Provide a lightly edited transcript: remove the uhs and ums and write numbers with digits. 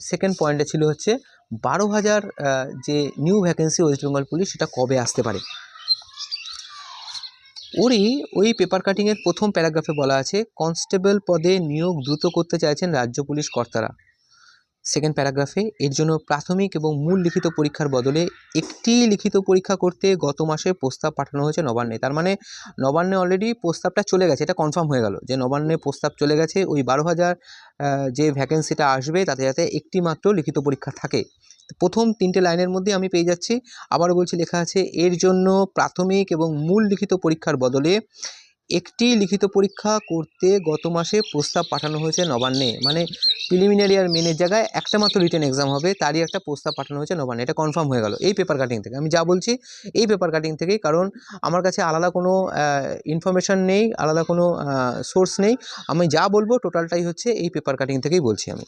Second পয়েন্টে ছিল হচ্ছে 12,000 যে new vacancy West Bengal police সেটা কবে আসতে পারে। ওই পেপার কাটিংয়ের প্রথম প্যারাগ্রাফে বলা আছে কনস্টেবল পদে নিয়োগ দ্রুত করতে চাইছেন রাজ্য পুলিশ কর্তারা। সেকেন্ড প্যারাগ্রাফে এর জন্য প্রাথমিক এবং মূল লিখিত পরীক্ষার বদলে একটি লিখিত পরীক্ষা করতে গত মাসে প্রস্তাব পাঠানো হয়েছে নবান্নে। তার মানে নবান্নে অলরেডি প্রস্তাবটা চলে গেছে, এটা কনফার্ম হয়ে গেল যে নবান্নে প্রস্তাব চলে গেছে ওই 12,000 যে ভ্যাকেন্সিটা আসবে তাতে যাতে একটি মাত্র লিখিত পরীক্ষা থাকে। প্রথম 3টে লাইনের মধ্যে আমি পেয়ে যাচ্ছি, আবারও বলছি লেখা আছে এর জন্য প্রাথমিক এবং মূল লিখিত পরীক্ষার বদলে একটি লিখিত পরীক্ষা করতে গত মাসে প্রস্তাব পাঠানো হয়েছে নবান্নে। মানে প্রিলিমিনারি আর মেনের জায়গায় একটা মাত্র রিটেন এক্সাম হবে, তারই একটা প্রস্তাব পাঠানো হয়েছে নবান্নে। এটা কনফার্ম হয়ে গেল এই পেপার কাটিং থেকে। আমি যা বলছি এই পেপার কাটিং থেকেই, কারণ আমার কাছে আলাদা কোনো ইনফরমেশান নেই, আলাদা কোনো সোর্স নেই। আমি যা বলবো টোটালটাই হচ্ছে এই পেপার কাটিং থেকেই বলছি আমি।